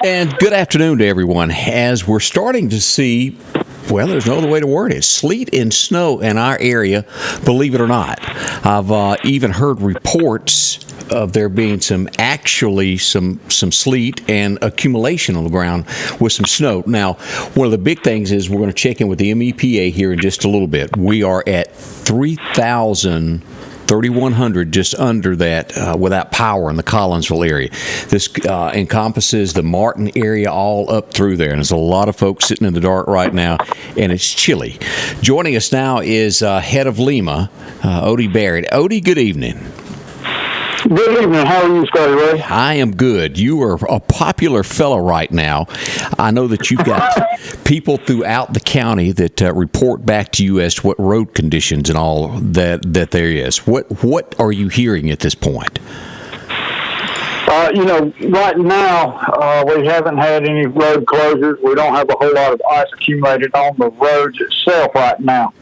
And good afternoon to everyone. As we're starting to see, well, there's no other way to word it, sleet and snow in our area, believe it or not. I've even heard reports of there being some sleet and accumulation on the ground with some snow. Now, one of the big things is we're going to check in with the MEPA here in just a little bit. We are at 3,100, just under that, without power in the Collinsville area. This encompasses the Martin area all up through there, and there's a lot of folks sitting in the dark right now, and it's chilly. Joining us now is head of LEMA, Odie Barrett. Odie, good evening. Good evening. How are you, Scotty Ray? I am good. You are a popular fellow right now. I know that you've got people throughout the county that report back to you as to what road conditions and all that there is. What are you hearing at this point? Right now, we haven't had any road closures. We don't have a whole lot of ice accumulated on the roads itself right now.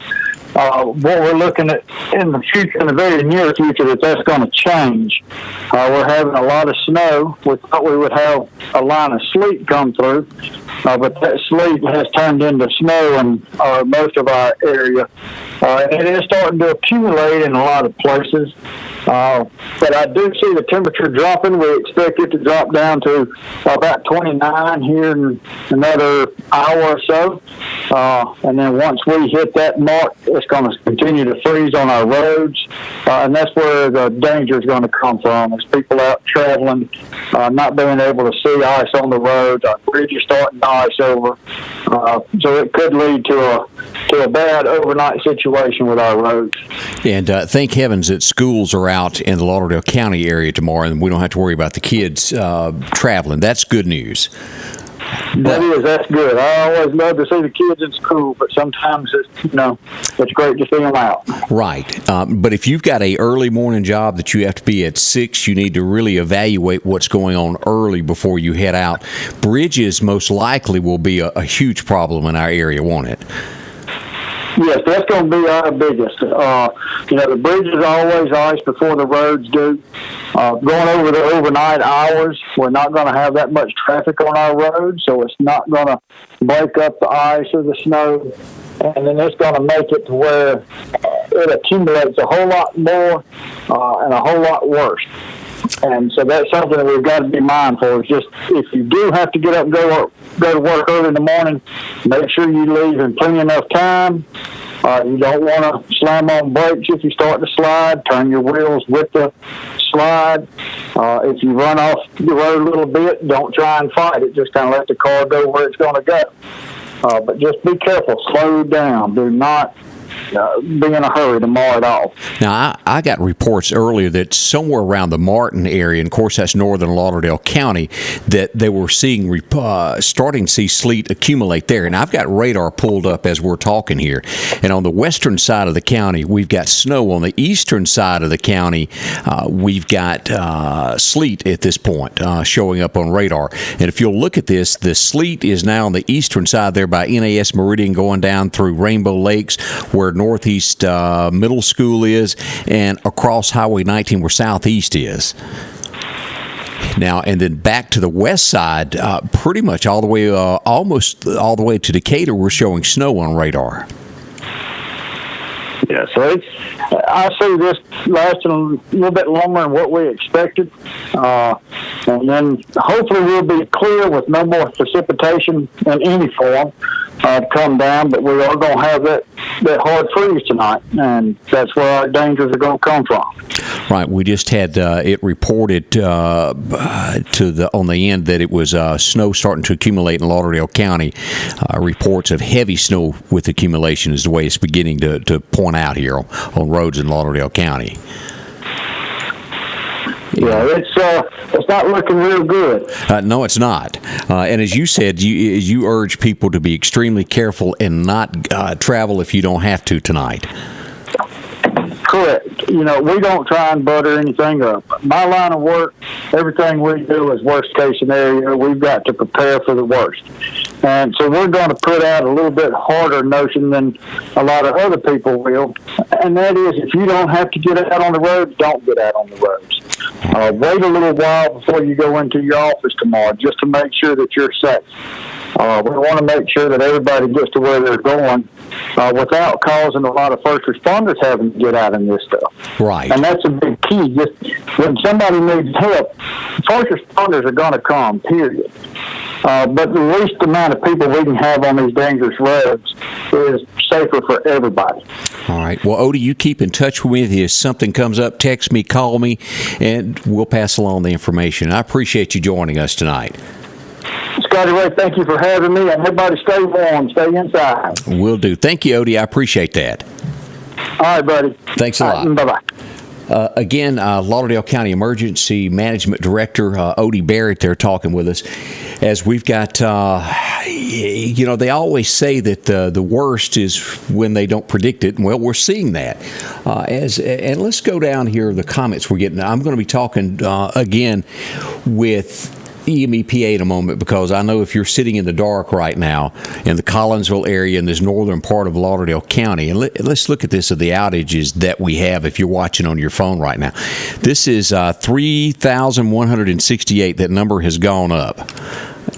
What we're looking at in the future, in the very near future, that's going to change. We're having a lot of snow. We thought we would have a line of sleet come through, but that sleet has turned into snow in most of our area. It is starting to accumulate in a lot of places. But I do see the temperature dropping. We expect it to drop down to about 29 here in another hour or so. And then once we hit that mark, it's going to continue to freeze on our roads. And that's where the danger is going to come from, is people out traveling, not being able to see ice on the roads. Our bridges starting to ice over. So it could lead to a bad overnight situation with our roads. And thank heavens that schools are out in the Lauderdale County area tomorrow, and we don't have to worry about the kids traveling. That's good news. That's good. I always love to see the kids in school, but sometimes it's great to see them out. Right. But if you've got a early morning job that you have to be at 6, you need to really evaluate what's going on early before you head out. Bridges most likely will be a huge problem in our area, won't it? Yes, that's going to be our biggest. The bridges are always ice before the roads do. Going over the overnight hours, we're not going to have that much traffic on our roads, so it's not going to break up the ice or the snow. And then it's going to make it to where it accumulates a whole lot more and a whole lot worse. And so that's something that we've got to be mindful. Is just if you do have to get up and go to work early in the morning, make sure you leave in plenty enough time. You don't want to slam on brakes if you start to slide. Turn your wheels with the slide. If you run off the road a little bit, don't try and fight it. Just kind of let the car go where it's going to go. But just be careful. Slow down. Do not be in a hurry to mar it off. Now, I got reports earlier that somewhere around the Martin area, and of course that's northern Lauderdale County, that they were starting to see sleet accumulate there. And I've got radar pulled up as we're talking here. And on the western side of the county, we've got snow. On the eastern side of the county, we've got sleet at this point showing up on radar. And if you'll look at this, the sleet is now on the eastern side there by NAS Meridian going down through Rainbow Lakes, where Northeast Middle School is, and across Highway 19 where Southeast is. Now, and then back to the west side, pretty much all the way, almost all the way to Decatur, we're showing snow on radar. Yeah, so I see this lasting a little bit longer than what we expected. And then hopefully we'll be clear with no more precipitation in any form come down, but we are going to have that hard freeze tonight, and that's where our dangers are going to come from. Right. We just had it reported on the end that it was snow starting to accumulate in Lauderdale County. Reports of heavy snow with accumulation is the way it's beginning to point out here on roads in Lauderdale County. Yeah, it's not looking real good. No, it's not. And as you said, you urge people to be extremely careful and not travel if you don't have to tonight. Correct. We don't try and butter anything up. My line of work, everything we do is worst case scenario. We've got to prepare for the worst. And so we're going to put out a little bit harder notion than a lot of other people will. And that is, if you don't have to get out on the road, don't get out on the roads. Wait a little while before you go into your office tomorrow, just to make sure that you're safe. We want to make sure that everybody gets to where they're going without causing a lot of first responders having to get out in this stuff. Right. And that's a big key. Just when somebody needs help, first responders are going to come, period. But the least amount of people we can have on these dangerous roads is safer for everybody. All right. Well, Odie, you keep in touch with me. If something comes up, text me, call me, and we'll pass along the information. I appreciate you joining us tonight. Scotty Ray, thank you for having me, and everybody stay warm, stay inside. Will do. Thank you, Odie. I appreciate that. All right, buddy. Thanks a lot. Bye-bye. Again, Lauderdale County Emergency Management Director Odie Barrett there talking with us, as we've got, they always say that the worst is when they don't predict it. Well, we're seeing that. And let's go down here, the comments we're getting. I'm going to be talking again with EMEPA in a moment, because I know if you're sitting in the dark right now in the Collinsville area in this northern part of Lauderdale County, and let's look at this of the outages that we have if you're watching on your phone right now. This is 3,168. That number has gone up.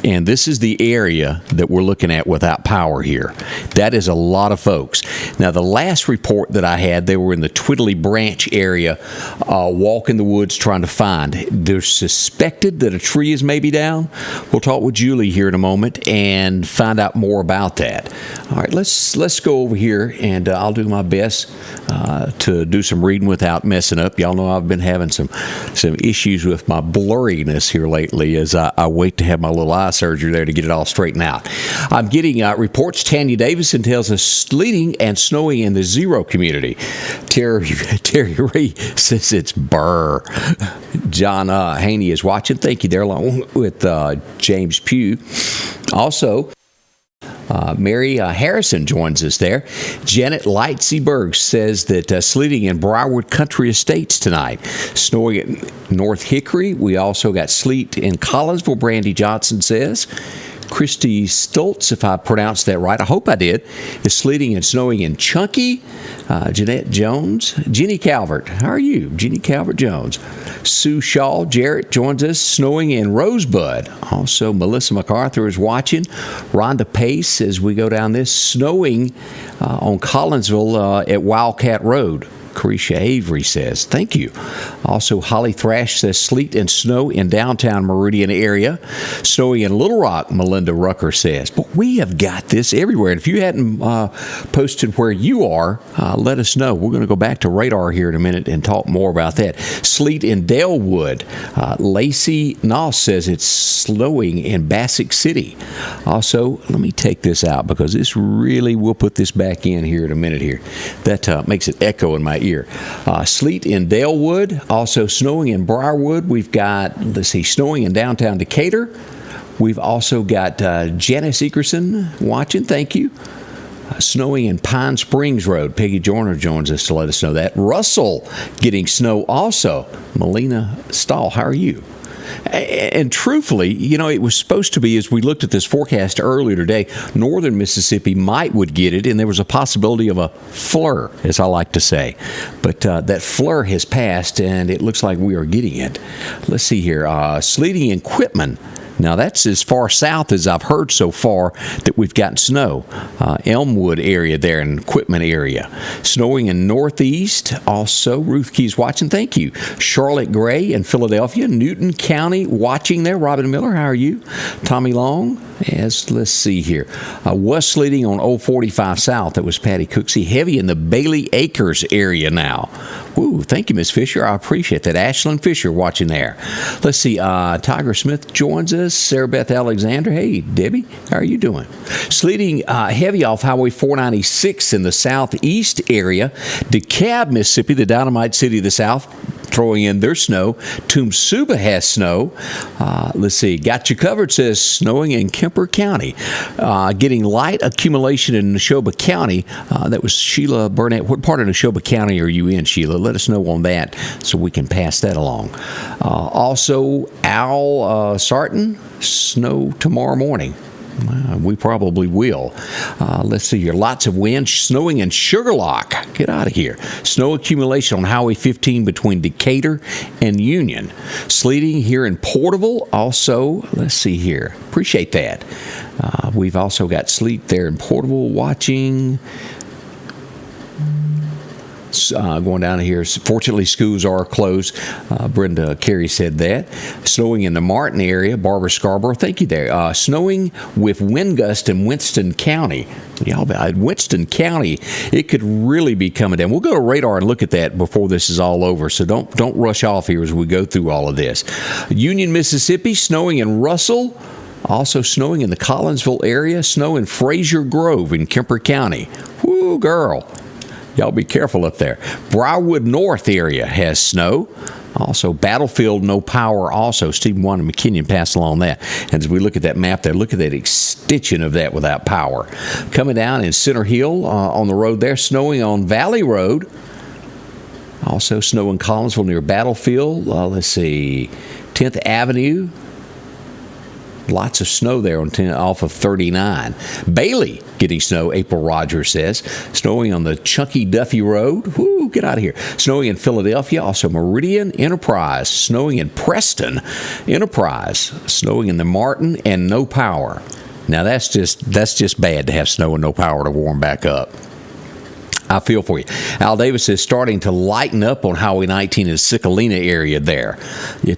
And this is the area that we're looking at without power here. That is a lot of folks. Now, the last report that I had, they were in the Twiddly Branch area, walking the woods trying to find. They're suspected that a tree is maybe down. We'll talk with Julie here in a moment and find out more about that. All right, let's go over here, and I'll do my best to do some reading without messing up. Y'all know I've been having some issues with my blurriness here lately as I wait to have my little eye surgery there to get it all straightened out. I'm getting reports. Tanya Davison tells us sleeting and snowing in the Zero community. Terry Ray says it's burr. John Haney is watching. Thank you there, along with James Pugh. Also, Mary Harrison joins us there. Janet Leitzeberg says that sleeting in Briarwood Country Estates tonight. Snowing at North Hickory. We also got sleet in Collinsville, Brandy Johnson says. Christy Stoltz, if I pronounced that right, I hope I did, is sleeting and snowing in Chunky. Jeanette Jones. Jenny Calvert. How are you? Jenny Calvert Jones. Sue Shaw Jarrett joins us, snowing in Rosebud. Also, Melissa MacArthur is watching. Rhonda Pace, as we go down this, snowing on Collinsville at Wildcat Road. Carisha Avery says, thank you. Also, Holly Thrash says sleet and snow in downtown Meridian area. Snowing in Little Rock, Melinda Rucker says. But we have got this everywhere. And if you hadn't posted where you are, let us know. We're going to go back to radar here in a minute and talk more about that. Sleet in Dalewood. Lacey Noss says it's snowing in Bassick City. Also, let me take this out because this really, we'll put this back in here in a minute here. That makes it echo in my ear. Sleet in Dalewood, also snowing in Briarwood. We've got, snowing in downtown Decatur. We've also got Janice Ekerson watching. Thank you. Snowing in Pine Springs Road. Peggy Joyner joins us to let us know that. Russell getting snow also. Melina Stahl, how are you? And truthfully, it was supposed to be, as we looked at this forecast earlier today, northern Mississippi would get it, and there was a possibility of a flur, as I like to say. But that flur has passed, and it looks like we are getting it. Let's see here. Sleeting in Quitman. Now, that's as far south as I've heard so far that we've gotten snow. Elmwood area there in Quitman area. Snowing in Northeast. Also, Ruth Key's watching. Thank you. Charlotte Gray in Philadelphia. Newton County watching there. Robin Miller, how are you? Tommy Long. Let's see here. Was sleeting on Old 45 South. That was Patty Cooksey. Heavy in the Bailey Acres area now. Woo, thank you, Miss Fisher. I appreciate that. Ashlyn Fisher watching there. Let's see. Tiger Smith joins us. Sarah Beth Alexander. Hey, Debbie. How are you doing? Sleeting heavy off Highway 496 in the southeast area. DeKalb, Mississippi, the dynamite city of the South, throwing in their snow. Tumsuba has snow. Let's see. Got You Covered says snowing in Kemper County. Getting light accumulation in Neshoba County. That was Sheila Burnett. What part of Neshoba County are you in, Sheila? Let us know on that so we can pass that along. Also, Al Sarton, snow tomorrow morning. We probably will. Let's see here. Lots of wind, snowing in Sugarlock. Get out of here. Snow accumulation on Highway 15 between Decatur and Union. Sleeting here in Porterville. Also, let's see here. Appreciate that. We've also got sleet there in Porterville watching. Going down here. Fortunately, schools are closed. Brenda Carey said that. Snowing in the Martin area. Barbara Scarborough, thank you there. Snowing with wind gust in Winston County. Y'all, Winston County, it could really be coming down. We'll go to radar and look at that before this is all over, so don't rush off here as we go through all of this. Union, Mississippi, snowing in Russell. Also snowing in the Collinsville area. Snow in Fraser Grove in Kemper County. Woo, girl. Y'all be careful up there. Briarwood North area has snow. Also, Battlefield, no power also. Stephen Wanda McKinnon passed along that. And as we look at that map there, look at that extension of that without power. Coming down in Center Hill on the road there, snowing on Valley Road. Also snow in Collinsville near Battlefield. Let's see, 10th Avenue. Lots of snow there off of 39. Bailey getting snow, April Rogers says. Snowing on the Chunky Duffy Road. Woo, get out of here. Snowing in Philadelphia. Also Meridian, Enterprise. Snowing in Preston, Enterprise. Snowing in the Martin, and no power. Now that's just bad to have snow and no power to warm back up. I feel for you. Al Davis is starting to lighten up on Highway 19 in the Cicalina area there.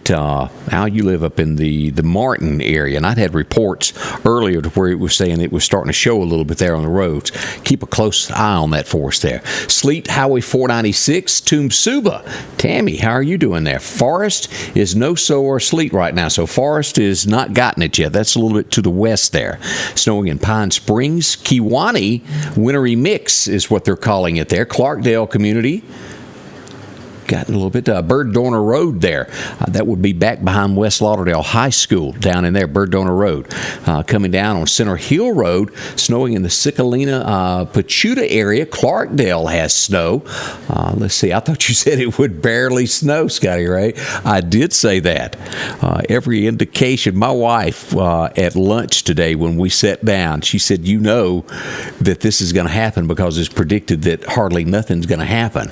Al, you live up in the Martin area, and I'd had reports earlier to where it was saying it was starting to show a little bit there on the roads. Keep a close eye on that for us there. Sleet, Highway 496, Toomsuba. Tammy, how are you doing there? Forest is no snow or sleet right now, so Forest is not gotten it yet. That's a little bit to the west there. Snowing in Pine Springs. Kewanee, wintry mix is what they're calling it there. Clarkdale community. Gotten a little bit Bird Dorner Road there. That would be back behind West Lauderdale High School down in there, Bird Dorner Road. Coming down on Center Hill Road, snowing in the Cicalina, Pachuta area. Clarkdale has snow. Let's see, I thought you said it would barely snow, Scotty Ray. I did say that. Every indication, my wife at lunch today when we sat down, she said, you know that this is going to happen because it's predicted that hardly nothing's going to happen.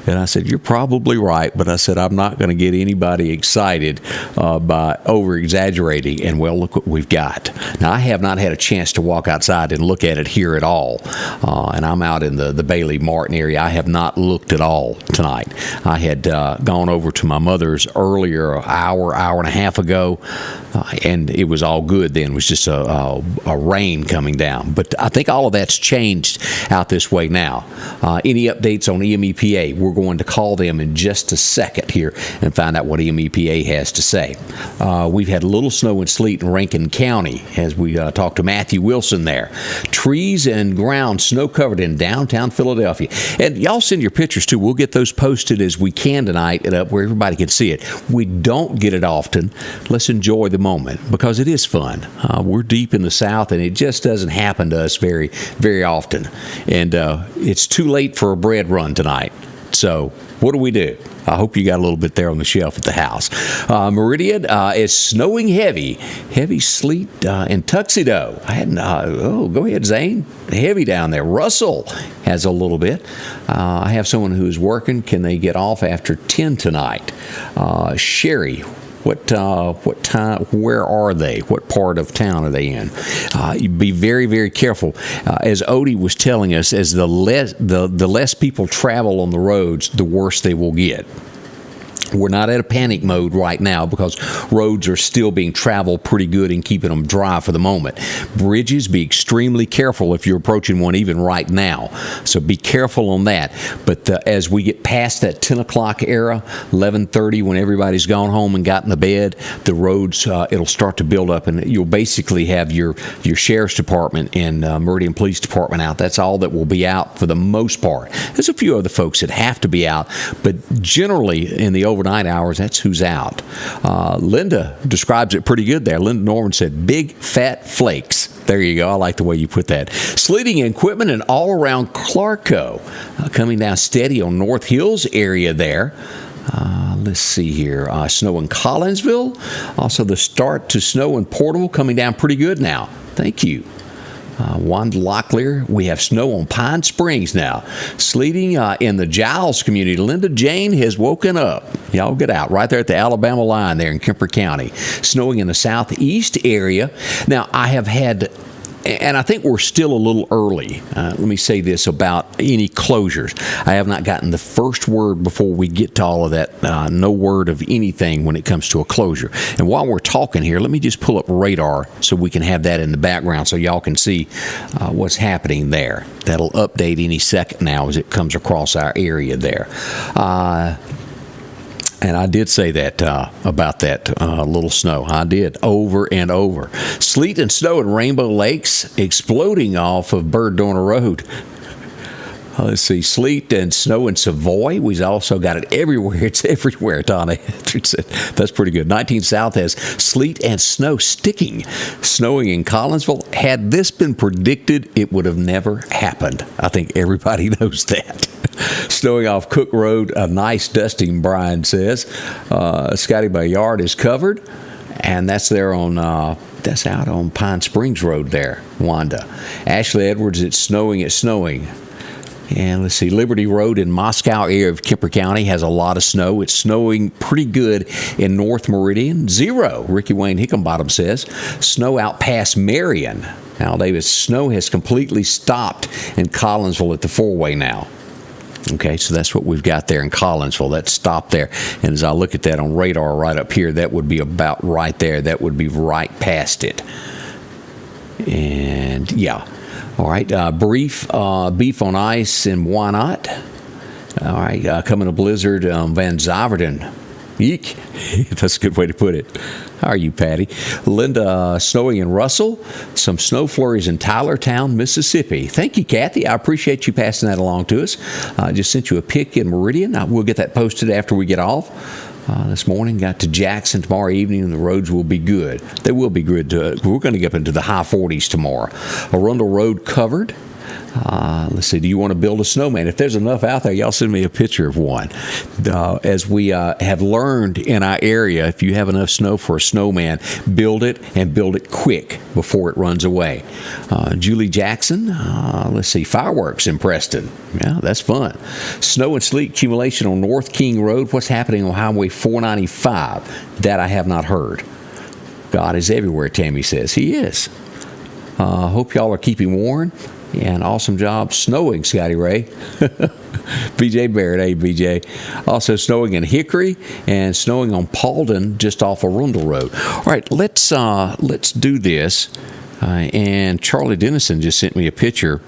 And I said, you're probably right, but I said I'm not going to get anybody excited by over-exaggerating, and well, look what we've got. Now, I have not had a chance to walk outside and look at it here at all, and I'm out in the Bailey Martin area. I have not looked at all tonight. I had gone over to my mother's earlier, hour and a half ago, and it was all good then. It was just a rain coming down, but I think all of that's changed out this way now. Any updates on EMEPA? We're going to call them in just a second here and find out what EMEPA has to say. We've had a little snow and sleet in Rankin County as we talked to Matthew Wilson there. Trees and ground snow covered in downtown Philadelphia. And y'all send your pictures too. We'll get those posted as we can tonight and up where everybody can see it. We don't get it often. Let's enjoy the moment because it is fun. We're deep in the South and it just doesn't happen to us very, very often. And it's too late for a bread run tonight. So what do? I hope you got a little bit there on the shelf at the house. Meridian is snowing heavy sleet in Tuxedo. Go ahead, Zane. Heavy down there. Russell has a little bit. I have someone who's working. Can they get off after 10 tonight? Sherry. What time? Where are they? What part of town are they in? Be very, very careful. As Odie was telling us, as the less people travel on the roads, the worse they will get. We're not at a panic mode right now because roads are still being traveled pretty good and keeping them dry for the moment. Bridges, be extremely careful if you're approaching one even right now. So be careful on that. But as we get past that 10 o'clock era, 11:30, when everybody's gone home and gotten to bed, the roads, it'll start to build up and you'll basically have your Sheriff's Department and Meridian Police Department out. That's all that will be out for the most part. There's a few other folks that have to be out, but generally in the overnight hours, that's who's out. Linda describes it pretty good there. Linda Norman said, big fat flakes. There you go. I like the way you put that. Sleeting equipment and all around Clarko. Coming down steady on North Hills area there. Let's see here. Snow in Collinsville. Also the start to snow in Porterville coming down pretty good now. Thank you. Wanda Locklear, we have snow on Pine Springs now. Sleeting in the Giles community. Linda Jane has woken up. Y'all get out right there at the Alabama line there in Kemper County. Snowing in the southeast area. Now, I have had, and I think we're still a little early. Let me say this about any closures. I have not gotten the first word before we get to all of that. No word of anything when it comes to a closure. And while we're talking here, let me just pull up radar so we can have that in the background so y'all can see what's happening there. That'll update any second now as it comes across our area there. And I did say that about that little snow. I did, over and over. Sleet and snow in Rainbow Lakes exploding off of Bird Dorner Road. Let's see, sleet and snow in Savoy. We've also got it everywhere. It's everywhere, Donna. That's pretty good. 19 South has sleet and snow sticking. Snowing in Collinsville. Had this been predicted, it would have never happened. I think everybody knows that. Snowing off Cook Road, a nice dusting, Brian says. Scotty, my yard is covered. And that's there on, that's out on Pine Springs Road there, Wanda. Ashley Edwards, it's snowing. And let's see, Liberty Road in Moscow area of Kemper County has a lot of snow. It's snowing pretty good in North Meridian. 0, Ricky Wayne Hickenbottom says. Snow out past Marion. Al Davis, snow has completely stopped in Collinsville at the 4-way now. Okay, so that's what we've got there in Collinsville. That's stopped there. And as I look at that on radar right up here, that would be about right there. That would be right past it. And, yeah. All right, beef on ice in Wyandotte. All right, coming a blizzard, Van Zyverden. Eek. That's a good way to put it. How are you, Patty? Linda, snowing in Russell. Some snow flurries in Tylertown, Mississippi. Thank you, Kathy. I appreciate you passing that along to us. I just sent you a pic in Meridian. We'll get that posted after we get off. This morning, got to Jackson tomorrow evening, and the roads will be good. They will be good. We're going to get up into the high 40s tomorrow. Arundel Road covered. Let's see, do you want to build a snowman? If there's enough out there, y'all send me a picture of one. As we have learned in our area, if you have enough snow for a snowman, build it and build it quick before it runs away. Julie Jackson, let's see, fireworks in Preston. Yeah, that's fun. Snow and sleet accumulation on North King Road. What's happening on Highway 495? That I have not heard. God is everywhere, Tammy says. He is. Hope y'all are keeping warm. And awesome job snowing, Scotty Ray. BJ Barrett, hey, BJ. Also snowing in Hickory and snowing on Paulden just off of Arundel Road. All right, let's do this. And Charlie Dennison just sent me a picture.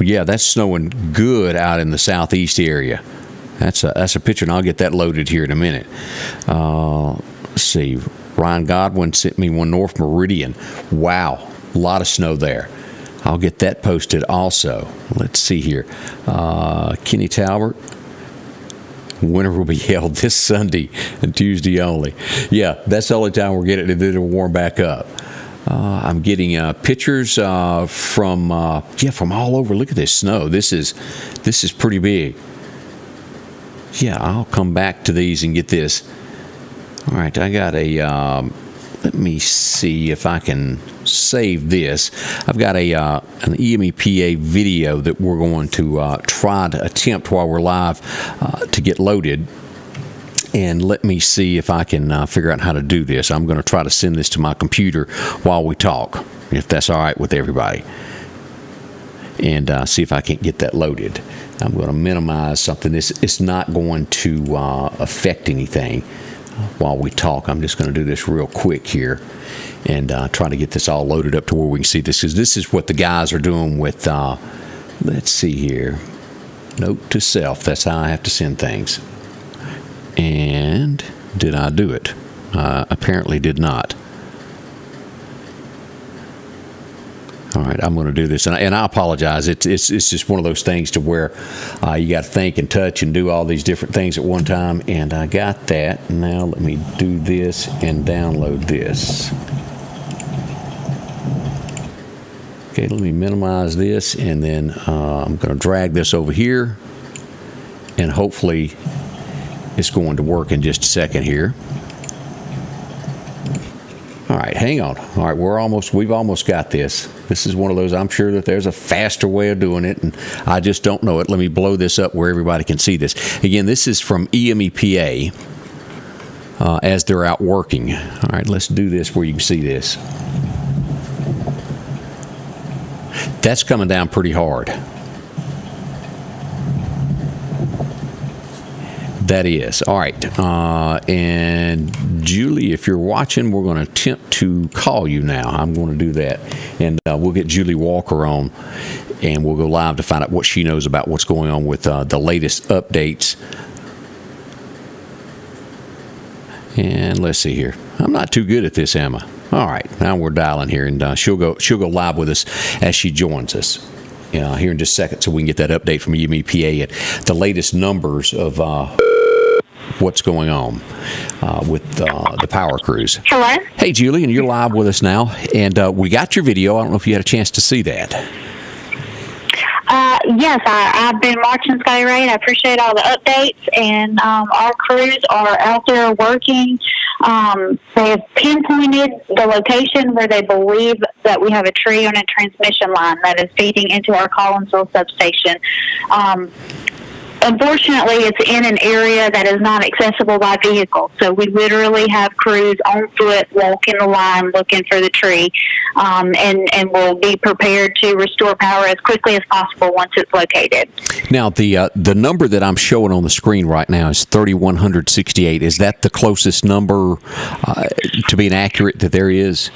Yeah, that's snowing good out in the southeast area. That's a picture, and I'll get that loaded here in a minute. Let's see. Ryan Godwin sent me one North Meridian. Wow, a lot of snow there. I'll get that posted also. Let's see here. Kenny Talbert. Winter will be held this Sunday and Tuesday only. Yeah, that's the only time we're getting it, and then it'll warm back up. I'm getting pictures from all over. Look at this snow. This is pretty big. Yeah, I'll come back to these and get this. All right, I got a. Let me see if I can save this. I've got an EMEPA video that we're going to try to attempt while we're live to get loaded. And let me see if I can figure out how to do this. I'm going to try to send this to my computer while we talk, if that's all right with everybody. And see if I can't get that loaded. I'm going to minimize something. It's not going to affect anything while we talk. I'm just going to do this real quick here and try to get this all loaded up to where we can see this, because this is what the guys are doing with, let's see here, note to self. That's how I have to send things. And did I do it? Apparently did not. All right, I'm going to do this, and I apologize. It's just one of those things to where you got to think and touch and do all these different things at one time, and I got that. Now let me do this and download this. Okay, let me minimize this, and then I'm going to drag this over here, and hopefully it's going to work in just a second here. All right, hang on. All right, we've almost got this. This is one of those, I'm sure that there's a faster way of doing it, and I just don't know it. Let me blow this up where everybody can see this. Again, this is from EMEPA as they're out working. All right, let's do this where you can see this. That's coming down pretty hard. That is. All right. And Julie, if you're watching, we're going to attempt to call you now. I'm going to do that. And we'll get Julie Walker on, and we'll go live to find out what she knows about what's going on with the latest updates. And let's see here. I'm not too good at this, am I? All right. Now we're dialing here, and she'll go live with us as she joins us. Here in just a second, so we can get that update from EMEPA and the latest numbers of what's going on with the power crews. Hello? Hey, Julie, and you're live with us now, and we got your video. I don't know if you had a chance to see that. Yes, I've been watching Scotty Ray, and I appreciate all the updates, and our crews are out there working. They have pinpointed the location where they believe that we have a tree on a transmission line that is feeding into our Collinsville substation. Unfortunately, it's in an area that is not accessible by vehicle. So we literally have crews on foot walking the line looking for the tree, and we'll be prepared to restore power as quickly as possible once it's located. Now, the number that I'm showing on the screen right now is 3,168. Is that the closest number to being accurate that there is?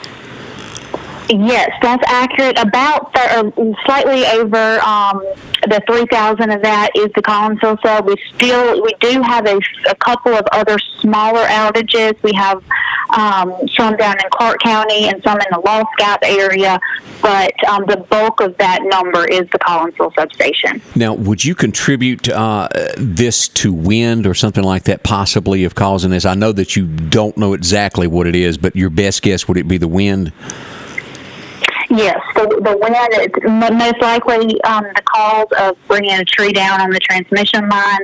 Yes, that's accurate. About slightly over the 3,000 of that is the Collinsville cell. We do have a couple of other smaller outages. We have some down in Clark County and some in the Lost Gap area, but the bulk of that number is the Collinsville substation. Now, would you contribute this to wind or something like that, possibly, of causing this? I know that you don't know exactly what it is, but your best guess, would it be the wind? Yes, the wind is most likely the cause of bringing a tree down on the transmission line,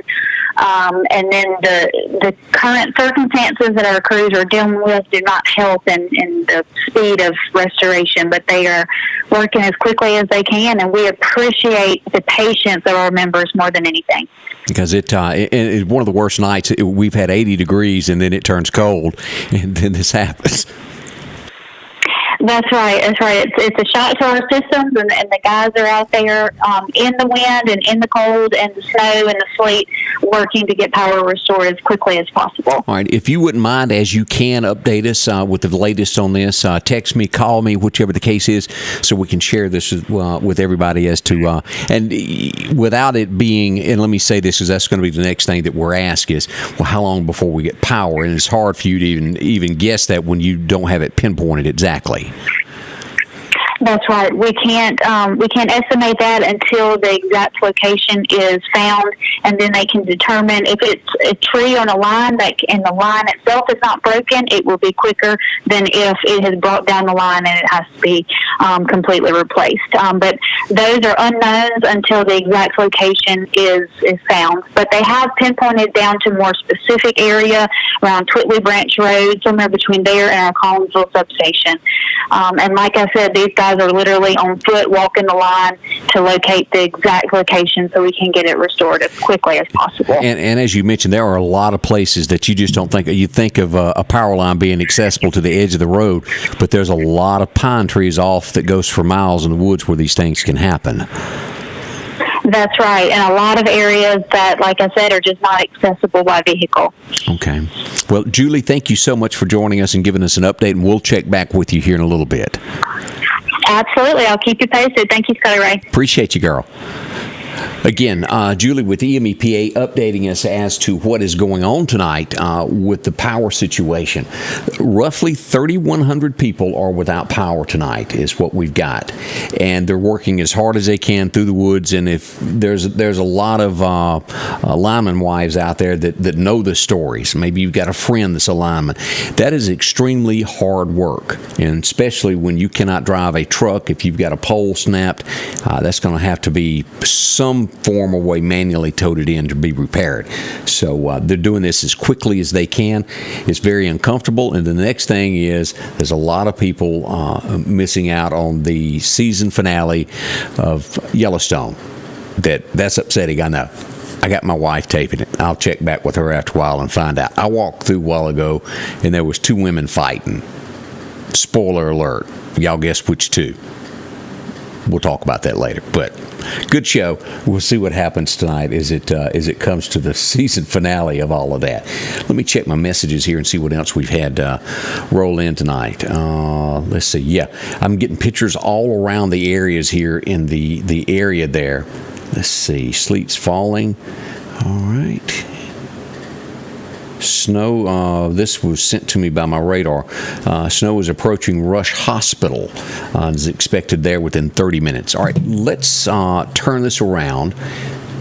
and then the current circumstances that our crews are dealing with do not help in the speed of restoration, but they are working as quickly as they can, and we appreciate the patience of our members more than anything. Because it's one of the worst nights. We've had 80 degrees, and then it turns cold, and then this happens. That's right. It's a shock to our systems, and the guys are out there in the wind and in the cold and the snow and the sleet working to get power restored as quickly as possible. All right. If you wouldn't mind, as you can, update us with the latest on this. Text me, call me, whichever the case is, so we can share this with everybody as to, and without it being, and let me say this, because that's going to be the next thing that we're asked is, well, how long before we get power? And it's hard for you to even guess that when you don't have it pinpointed exactly. That's right. We can't estimate that until the exact location is found, and then they can determine if it's a tree on a line and the line itself is not broken. It will be quicker than if it has brought down the line and it has to be completely replaced. But those are unknowns until the exact location is found. But they have pinpointed down to more specific area around Twittley Branch Road, somewhere between there and our Collinsville substation. And like I said, these guys are literally on foot walking the line to locate the exact location so we can get it restored as quickly as possible. And as you mentioned, there are a lot of places that you just don't think. You think of a power line being accessible to the edge of the road, but there's a lot of pine trees off that goes for miles in the woods where these things can happen. That's right, and a lot of areas that, like I said, are just not accessible by vehicle. Okay. Well, Julie, thank you so much for joining us and giving us an update, and we'll check back with you here in a little bit. Absolutely. I'll keep you posted. Thank you, Scotty Ray. Appreciate you, girl. Again, Julie with EMEPA updating us as to what is going on tonight with the power situation. Roughly 3,100 people are without power tonight is what we've got. And they're working as hard as they can through the woods. And if there's a lot of lineman wives out there that know the stories. Maybe you've got a friend that's a lineman. That is extremely hard work. And especially when you cannot drive a truck, if you've got a pole snapped, that's going to have to be so some form or way manually towed it in to be repaired. So they're doing this as quickly as they can. It's very uncomfortable. And the next thing is there's a lot of people missing out on the season finale of Yellowstone. That's upsetting, I know. I got my wife taping it. I'll check back with her after a while and find out. I walked through a while ago, and there was 2 women fighting. Spoiler alert. Y'all guess which 2. We'll talk about that later. But good show. We'll see what happens tonight as it comes to the season finale of all of that. Let me check my messages here and see what else we've had roll in tonight. Let's see. Yeah, I'm getting pictures all around the areas here in the area there. Let's see. Sleet's falling. All right. Snow, this was sent to me by my radar. Snow is approaching Rush Hospital. Is expected there within 30 minutes. All right, let's turn this around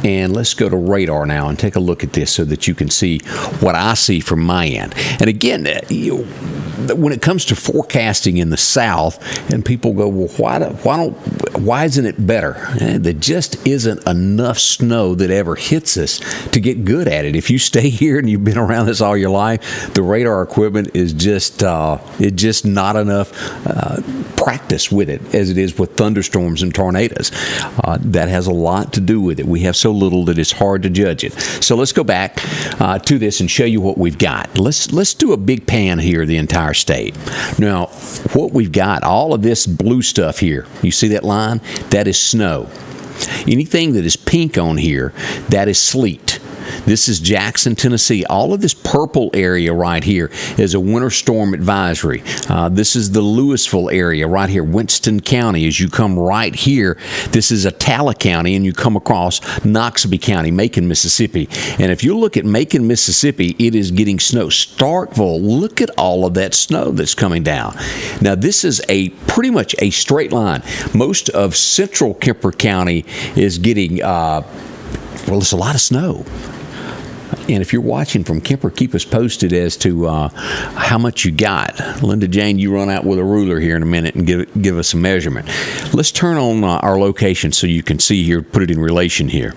and let's go to radar now and take a look at this so that you can see what I see from my end. And again, when it comes to forecasting in the South, and people go, well, why isn't it better? There just isn't enough snow that ever hits us to get good at it. If you stay here and you've been around this all your life, the radar equipment is just not enough practice with it as it is with thunderstorms and tornadoes. That has a lot to do with it. We have so little that it's hard to judge it. So let's go back to this and show you what we've got. Let's do a big pan here, the entire state. Now, what we've got, all of this blue stuff here, you see that line? That is snow. Anything that is pink on here, that is sleet. This is Jackson, Tennessee. All of this purple area right here is a winter storm advisory. This is the Louisville area right here, Winston County. As you come right here, this is Attala County, and you come across Noxubee County, Macon, Mississippi. And if you look at Macon, Mississippi, it is getting snow. Starkville, look at all of that snow that's coming down. Now, this is pretty much a straight line. Most of central Kemper County is getting, it's a lot of snow. And if you're watching from Kemper, keep us posted as to how much you got. Linda Jane, you run out with a ruler here in a minute and give us a measurement. Let's turn on our location so you can see here, put it in relation here.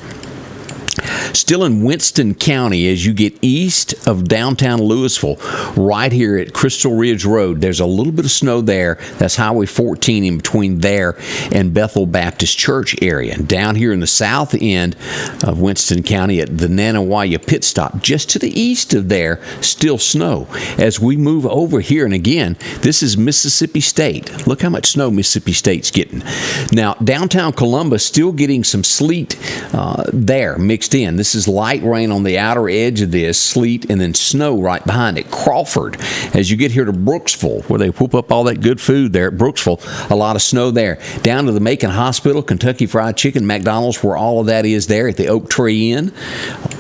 Still in Winston County, as you get east of downtown Louisville, right here at Crystal Ridge Road, there's a little bit of snow there. That's Highway 14 in between there and Bethel Baptist Church area. And down here in the south end of Winston County at the Nanawaya Pit Stop, just to the east of there, still snow. As we move over here, and again, this is Mississippi State. Look how much snow Mississippi State's getting. Now, downtown Columbus still getting some sleet there mixed in. This is light rain on the outer edge of this, sleet, and then snow right behind it. Crawford, as you get here to Brooksville, where they whoop up all that good food there at Brooksville, a lot of snow there. Down to the Macon Hospital, Kentucky Fried Chicken, McDonald's, where all of that is there at the Oak Tree Inn.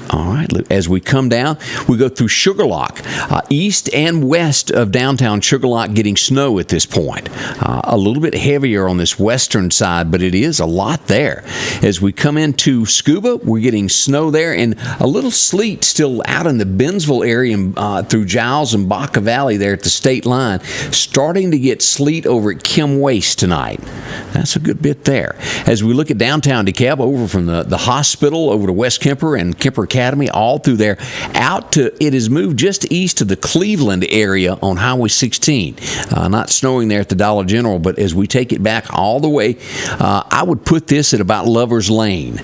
All right, as we come down, we go through Sugarlock, east and west of downtown Sugarlock, getting snow at this point. A little bit heavier on this western side, but it is a lot there. As we come into Scuba, we're getting snow there, and a little sleet still out in the Bennsville area through Giles and Baca Valley there at the state line. Starting to get sleet over at Kim Waste tonight. That's a good bit there. As we look at downtown DeKalb, over from the hospital over to West Kemper and Kemper Academy, all through there, it has moved just east of the Cleveland area on Highway 16. Not snowing there at the Dollar General, but as we take it back all the way, I would put this at about Lover's Lane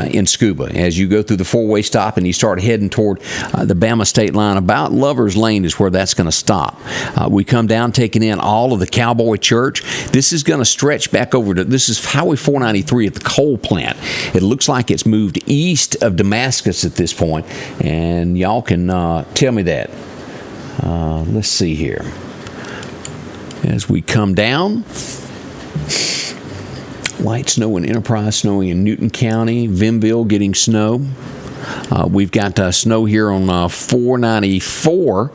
in Scuba. As you go through the four-way stop and you start heading toward the Bama state line, about Lover's Lane is where that's going to stop. We come down, taking in all of the Cowboy Church. This is going to stretch back over to, this is Highway 493 at the coal plant. It looks like it's moved east of Damascus at this point, and y'all can tell me that. Let's see here. As we come down, light snow in Enterprise, snowing in Newton County, Vimville getting snow. We've got snow here on 494,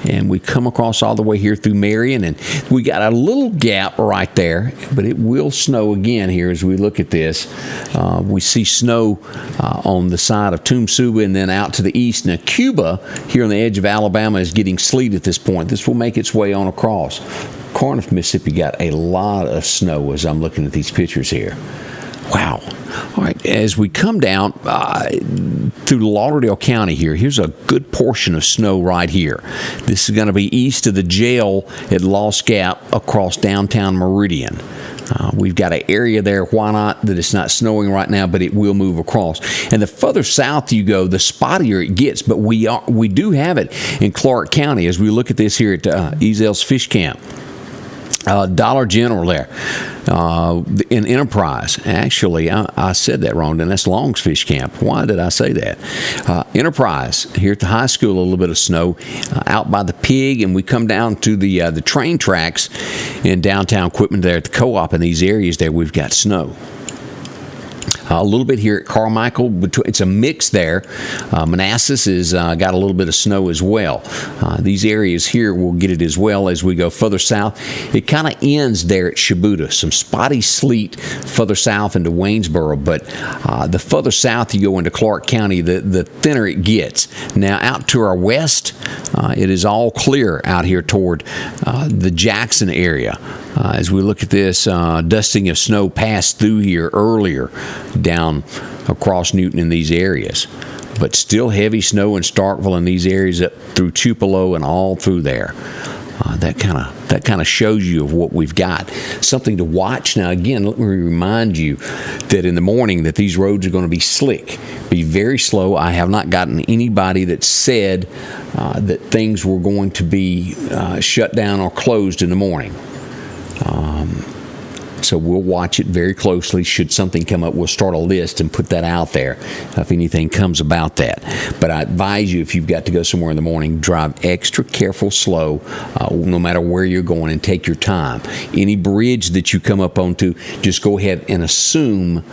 and we come across all the way here through Marion, and we got a little gap right there, but it will snow again here as we look at this. We see snow on the side of Tumsuba and then out to the east. Now, Cuba, here on the edge of Alabama, is getting sleet at this point. This will make its way on across. Corinth, Mississippi got a lot of snow as I'm looking at these pictures here. Wow. All right, as we come down through Lauderdale County here, here's a good portion of snow right here. This is going to be east of the jail at Lost Gap across downtown Meridian. We've got an area there, why not, that it's not snowing right now, but it will move across. And the further south you go, the spottier it gets, but we do have it in Clark County as we look at this here at Ezel's Fish Camp. Dollar General there in Enterprise. Actually, I said that wrong, and that's Long's Fish Camp. Why did I say that? Enterprise here at the high school, a little bit of snow out by the pig, and we come down to the train tracks in downtown Equipment there at the co-op. In these areas there, we've got snow. A little bit here at Carmichael. It's a mix there. Manassas has got a little bit of snow as well. These areas here will get it as well as we go further south. It kind of ends there at Shibuda. Some spotty sleet further south into Waynesboro, but the further south you go into Clark County, the thinner it gets. Now out to our west, it is all clear out here toward the Jackson area. As we look at this, dusting of snow passed through here earlier down across Newton in these areas. But still heavy snow in Starkville in these areas up through Tupelo and all through there. That kind of shows you of what we've got. Something to watch. Now, again, let me remind you that in the morning that these roads are going to be slick, be very slow. I have not gotten anybody that said that things were going to be shut down or closed in the morning. So we'll watch it very closely. Should something come up, we'll start a list and put that out there if anything comes about that. But I advise you, if you've got to go somewhere in the morning, drive extra careful, slow, no matter where you're going, and take your time. Any bridge that you come up onto, just go ahead and assume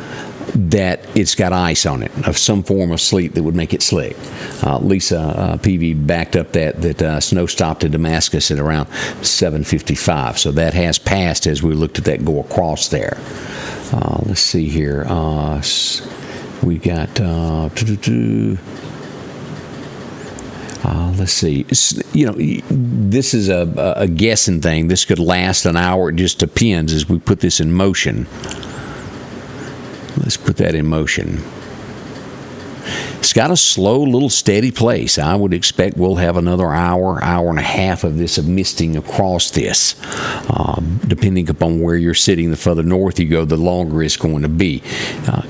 that it's got ice on it of some form of sleet that would make it slick. Lisa PV backed up that snow stopped in Damascus at around 7:55, so that has passed as we looked at that go across there. Let's see here. We got let's see. This is a guessing thing. This could last an hour. It just depends as we put this in motion. Let's put that in motion. It's got a slow, little steady pace. I would expect we'll have another hour and a half of this of misting across this. Depending upon where you're sitting, the further north you go, the longer it's going to be.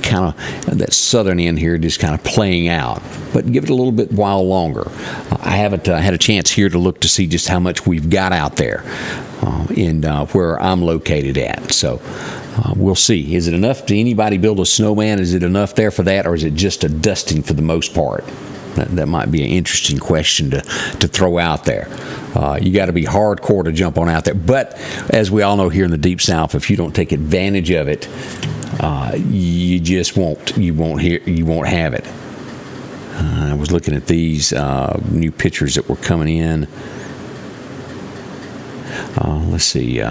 Kind of that southern end here just kind of playing out. But give it a little bit while longer. I haven't had a chance here to look to see just how much we've got out there in where I'm located at. So we'll see. Is it enough to anybody build a snowman? Is it enough there for that, or is it just a dusting for the most part? That might be an interesting question to throw out there. You got to be hardcore to jump on out there. But as we all know here in the Deep South, if you don't take advantage of it, you just won't. You won't have it. I was looking at these new pictures that were coming in. Let's see.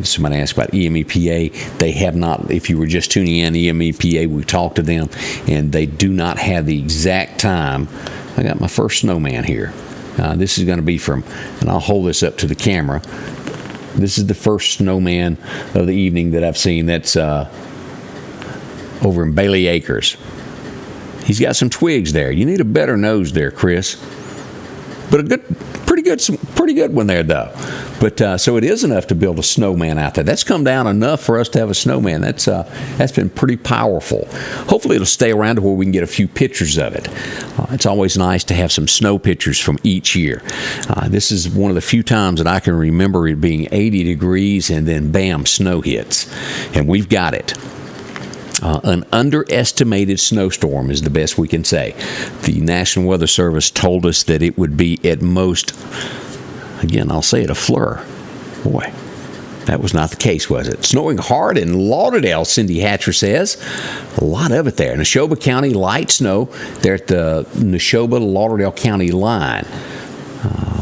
Somebody asked about EMEPA. They have not, if you were just tuning in, EMEPA, we talked to them, and they do not have the exact time. I got my first snowman here. This is going to be from, and I'll hold this up to the camera. This is the first snowman of the evening that I've seen. That's over in Bailey Acres. He's got some twigs there. You need a better nose there, Chris. But pretty good one there, though. But so it is enough to build a snowman out there. That's come down enough for us to have a snowman. That's been pretty powerful. Hopefully it'll stay around to where we can get a few pictures of it. It's always nice to have some snow pictures from each year. This is one of the few times that I can remember it being 80 degrees and then bam, snow hits. And we've got it. An underestimated snowstorm is the best we can say. The National Weather Service told us that it would be at most, again, I'll say it, a flurry. Boy, that was not the case, was it? Snowing hard in Lauderdale, Cindy Hatcher says. A lot of it there. Neshoba County, light snow. They're at the Neshoba-Lauderdale County line.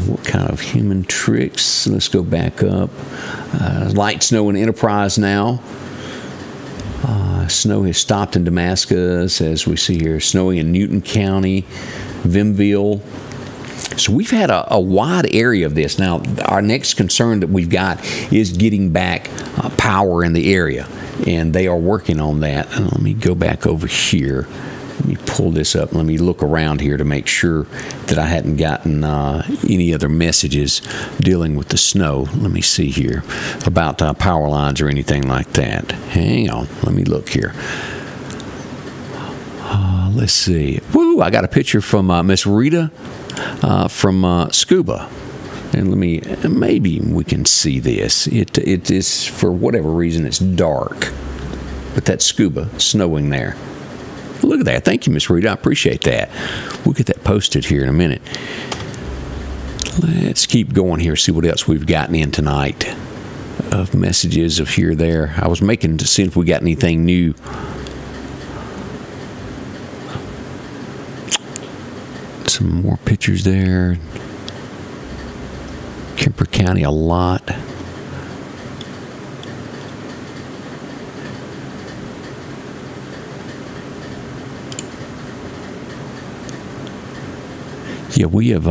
What kind of human tricks? Let's go back up. Light snow in Enterprise now. Snow has stopped in Damascus, as we see here. Snowing in Newton County, Vimville. So we've had a wide area of this. Now, our next concern that we've got is getting back power in the area. and they are working on that. And let me go back over here. Let me pull this up. Let me look around here to make sure that I hadn't gotten any other messages dealing with the snow. Let me see here about power lines or anything like that. Hang on. Let me look here. Let's see. Woo! I got a picture from Miss Rita from Scuba. And maybe we can see this. It is, for whatever reason, it's dark. But that's Scuba snowing there. Look at that. Thank you, Miss Rita. I appreciate that. We'll get that posted here in a minute. Let's keep going here, see what else we've gotten in tonight of messages of here, there. I was making to see if we got anything new. Some more pictures there. Kemper County a lot. Yeah, we have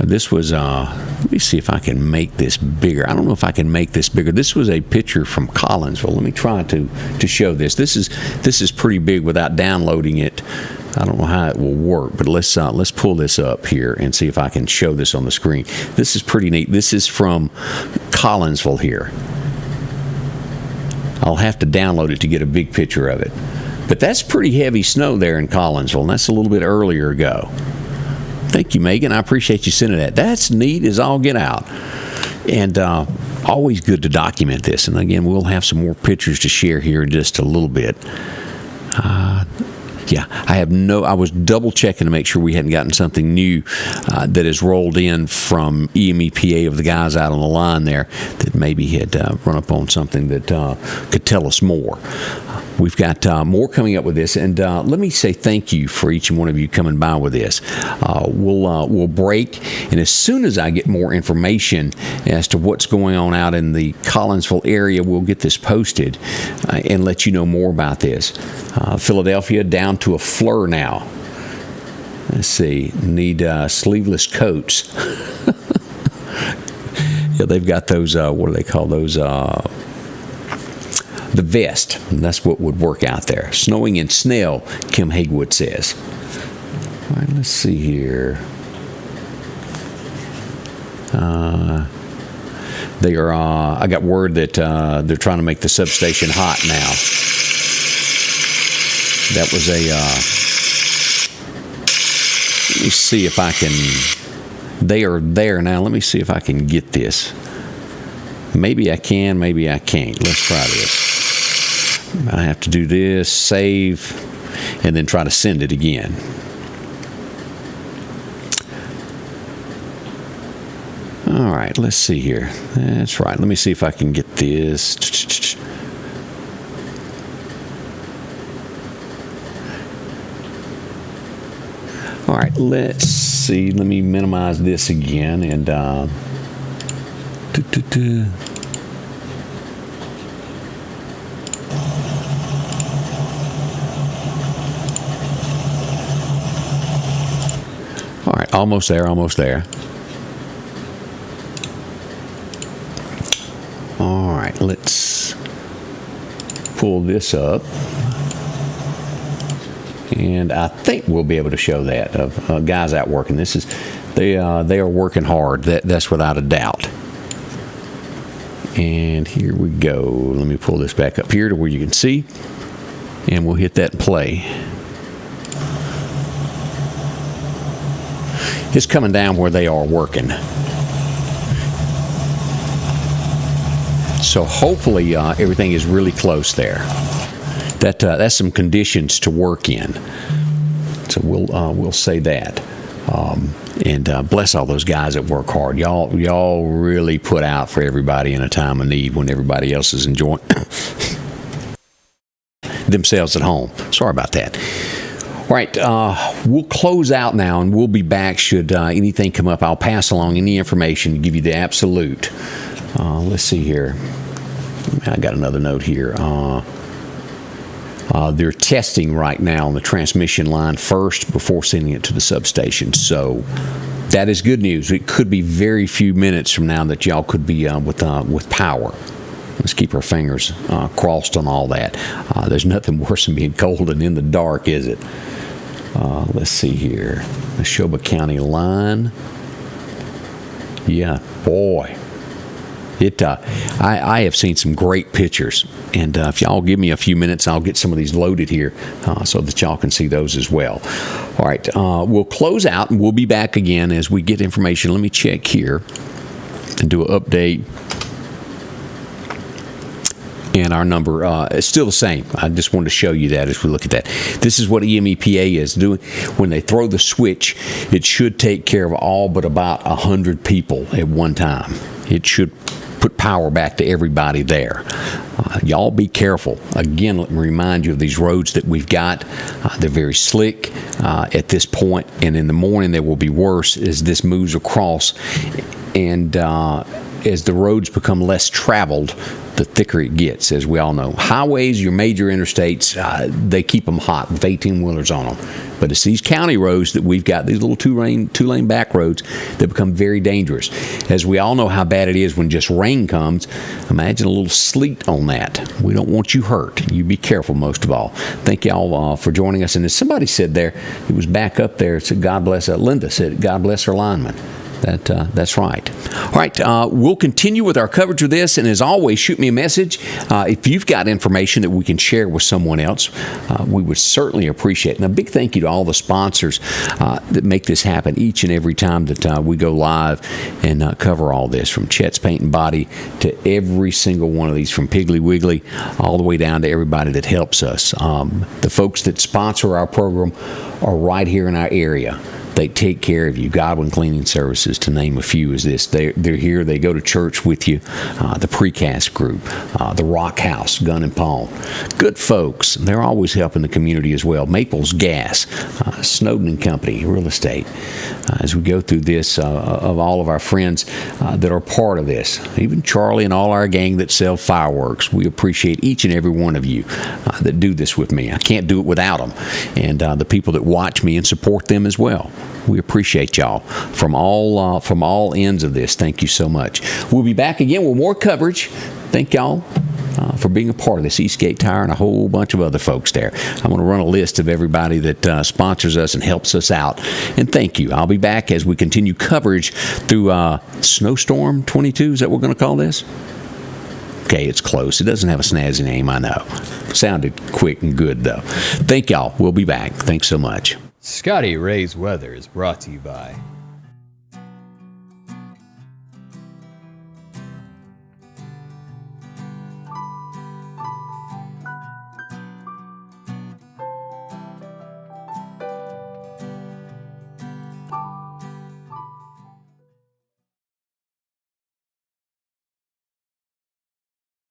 this was let me see if I can make this bigger. I don't know if I can make this bigger. This was a picture from Collinsville. Let me try to show this. This is pretty big without downloading it. I don't know how it will work, but let's pull this up here and see if I can show this on the screen. This is pretty neat. This is from Collinsville here. I'll have to download it to get a big picture of it. But that's pretty heavy snow there in Collinsville, and that's a little bit earlier ago. Thank you, Megan. I appreciate you sending that. That's neat as all get out. And always good to document this. And again, we'll have some more pictures to share here in just a little bit. Yeah, I was double checking to make sure we hadn't gotten something new that has rolled in from EMEPA of the guys out on the line there that maybe had run up on something that could tell us more. We've got more coming up with this, and let me say thank you for each and one of you coming by with this. We'll break, and as soon as I get more information as to what's going on out in the Collinsville area, we'll get this posted and let you know more about this. Philadelphia down to a flur now. Let's see, need sleeveless coats. Yeah, they've got those, what do they call those? The vest. That's what would work out there. Snowing in Snell, Kim Haywood says. All right, let's see here. They are. I got word that they're trying to make the substation hot now. That was a. Let me see if I can. They are there now. Let me see if I can get this. Maybe I can. Maybe I can't. Let's try this. I have to do this, save, and then try to send it again. All right, let's see here. That's right. Let me see if I can get this. All right, let's see. Let me minimize this again and all right, almost there. All right, let's pull this up. And I think we'll be able to show that of guys out working. They are working hard. That's without a doubt. And here we go. Let me pull this back up here to where you can see. And we'll hit that and play. It's coming down where they are working. So hopefully everything is really close there. That's some conditions to work in. So we'll say that. And bless all those guys that work hard. Y'all really put out for everybody in a time of need when everybody else is enjoying themselves at home. Sorry about that. All right, we'll close out now, and we'll be back should anything come up. I'll pass along any information to give you the absolute. Let's see here. I got another note here. They're testing right now on the transmission line first before sending it to the substation. So That is good news. It could be very few minutes from now that y'all could be with power. Let's keep our fingers crossed on all that. There's nothing worse than being cold and in the dark, is it? Let's see here. The Neshoba County line. Yeah, boy. I have seen some great pictures, and if y'all give me a few minutes, I'll get some of these loaded here so that y'all can see those as well. All right, we'll close out, and we'll be back again as we get information. Let me check here and do an update. And our number is still the same. I just wanted to show you that as we look at that. This is what EMEPA is doing. When they throw the switch, it should take care of all but about 100 people at one time. It should put power back to everybody there. Y'all be careful. Again, let me remind you of these roads that we've got. They're very slick at this point, and in the morning they will be worse as this moves across. And as the roads become less traveled, the thicker it gets, as we all know. Highways, your major interstates, they keep them hot with 18-wheelers on them. But it's these county roads that we've got, these little two-lane back roads, that become very dangerous. As we all know how bad it is when just rain comes, imagine a little sleet on that. We don't want you hurt. You be careful, most of all. Thank y'all for joining us. And as somebody said there, it was back up there, it said, God bless, Linda said, God bless her lineman. That's right. All right, we'll continue with our coverage of this, and as always, shoot me a message. If you've got information that we can share with someone else, we would certainly appreciate it. And a big thank you to all the sponsors that make this happen each and every time that we go live and cover all this, from Chet's Paint and Body to every single one of these, from Piggly Wiggly all the way down to everybody that helps us. The folks that sponsor our program are right here in our area. They take care of you. Godwin Cleaning Services, to name a few, is this. They're here. They go to church with you. The Precast Group, the Rock House, Gun and Pawn. Good folks. They're always helping the community as well. Maples Gas, Snowman and Company, Real Estate. As we go through this, of all of our friends that are part of this, even Charlie and all our gang that sell fireworks, we appreciate each and every one of you that do this with me. I can't do it without them. And the people that watch me and support them as well. We appreciate y'all from all ends of this. Thank you so much. We'll be back again with more coverage. Thank y'all for being a part of this. Eastgate Tire and a whole bunch of other folks there. I'm going to run a list of everybody that sponsors us and helps us out. And thank you. I'll be back as we continue coverage through Snowstorm 22. Is that what we're going to call this? Okay, it's close. It doesn't have a snazzy name, I know. Sounded quick and good, though. Thank y'all. We'll be back. Thanks so much. Scotty Ray's Weather is brought to you by